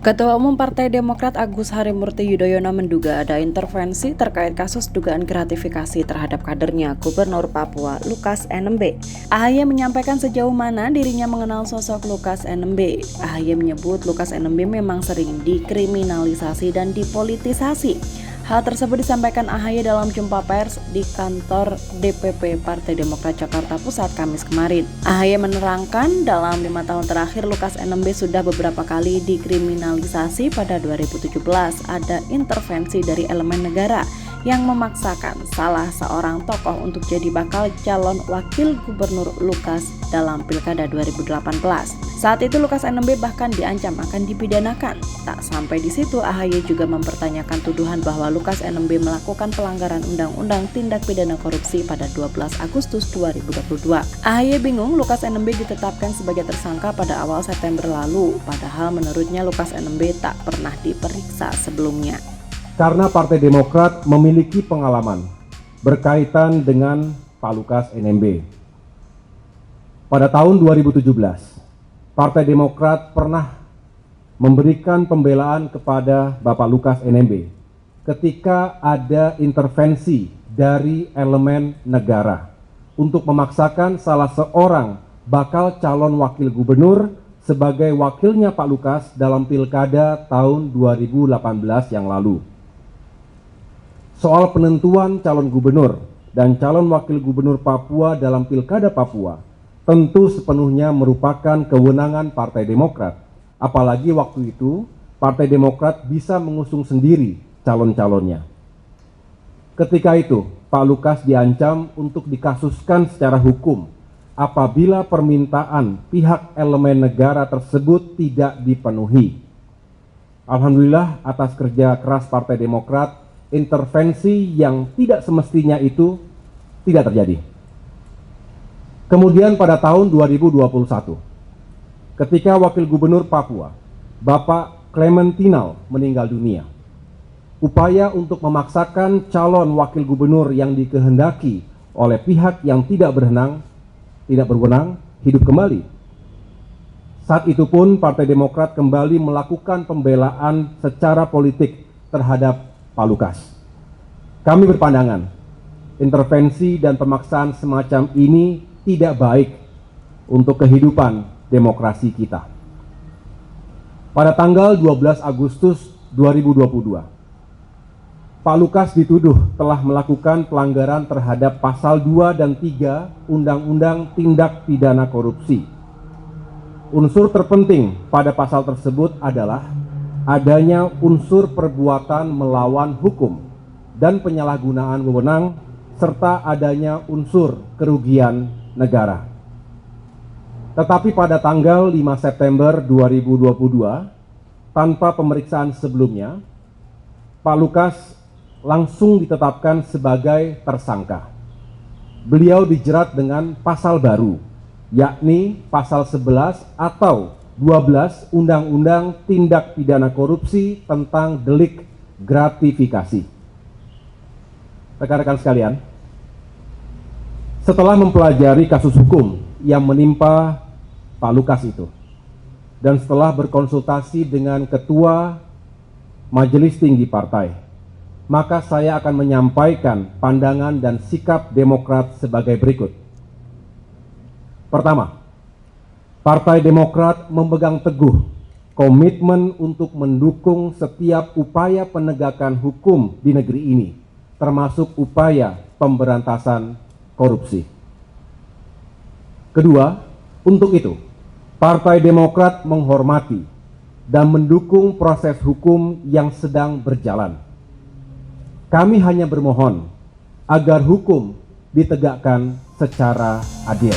Ketua Umum Partai Demokrat Agus Harimurti Yudhoyono menduga ada intervensi terkait kasus dugaan gratifikasi terhadap kadernya Gubernur Papua Lukas NMB. AHY menyampaikan sejauh mana dirinya mengenal sosok Lukas NMB. AHY menyebut Lukas NMB memang sering dikriminalisasi dan dipolitisasi. Hal tersebut disampaikan AHY dalam jumpa pers di kantor DPP Partai Demokrat Jakarta Pusat Kamis kemarin. AHY menerangkan dalam 5 tahun terakhir Lukas NMB sudah beberapa kali dikriminalisasi. Pada 2017 ada intervensi dari elemen negara yang memaksakan salah seorang tokoh untuk jadi bakal calon wakil gubernur Lukas dalam Pilkada 2018. Saat itu Lukas NMB bahkan diancam akan dipidanakan. Tak sampai di situ, AHY juga mempertanyakan tuduhan bahwa Lukas NMB melakukan pelanggaran Undang-Undang Tindak Pidana Korupsi pada 12 Agustus 2022. AHY bingung Lukas NMB ditetapkan sebagai tersangka pada awal September lalu, padahal menurutnya Lukas NMB tak pernah diperiksa sebelumnya. Karena Partai Demokrat memiliki pengalaman berkaitan dengan Pak Lukas NMB. Pada tahun 2017, Partai Demokrat pernah memberikan pembelaan kepada Bapak Lukas NMB ketika ada intervensi dari elemen negara untuk memaksakan salah seorang bakal calon wakil gubernur sebagai wakilnya Pak Lukas dalam Pilkada tahun 2018 yang lalu. Soal penentuan calon gubernur dan calon wakil gubernur Papua dalam Pilkada Papua tentu sepenuhnya merupakan kewenangan Partai Demokrat. Apalagi waktu itu Partai Demokrat bisa mengusung sendiri calon-calonnya. Ketika itu Pak Lukas diancam untuk dikasuskan secara hukum apabila permintaan pihak elemen negara tersebut tidak dipenuhi. Alhamdulillah atas kerja keras Partai Demokrat, intervensi yang tidak semestinya itu tidak terjadi. Kemudian pada tahun 2021, ketika Wakil Gubernur Papua, Bapak Clementinal meninggal dunia, upaya untuk memaksakan calon Wakil Gubernur yang dikehendaki oleh pihak yang tidak berwenang hidup kembali. Saat itu pun Partai Demokrat kembali melakukan pembelaan secara politik terhadap Pak Lukas. Kami berpandangan, intervensi dan pemaksaan semacam ini tidak baik untuk kehidupan demokrasi kita. Pada tanggal 12 Agustus 2022, Pak Lukas dituduh telah melakukan pelanggaran terhadap pasal 2 dan 3 Undang-Undang Tindak Pidana Korupsi. Unsur terpenting pada pasal tersebut adalah adanya unsur perbuatan melawan hukum dan penyalahgunaan wewenang serta adanya unsur kerugian negara. Tetapi pada tanggal 5 September 2022, tanpa pemeriksaan sebelumnya, Pak Lukas langsung ditetapkan sebagai tersangka. Beliau dijerat dengan pasal baru, yakni pasal 11 atau 12 Undang-Undang Tindak Pidana Korupsi tentang delik gratifikasi. Rekan-rekan sekalian, setelah mempelajari kasus hukum yang menimpa Pak Lukas itu, dan setelah berkonsultasi dengan Ketua Majelis Tinggi Partai, maka saya akan menyampaikan pandangan dan sikap Demokrat sebagai berikut. Pertama, Partai Demokrat memegang teguh komitmen untuk mendukung setiap upaya penegakan hukum di negeri ini, termasuk upaya pemberantasan korupsi. Kedua, untuk itu, Partai Demokrat menghormati dan mendukung proses hukum yang sedang berjalan. Kami hanya bermohon agar hukum ditegakkan secara adil.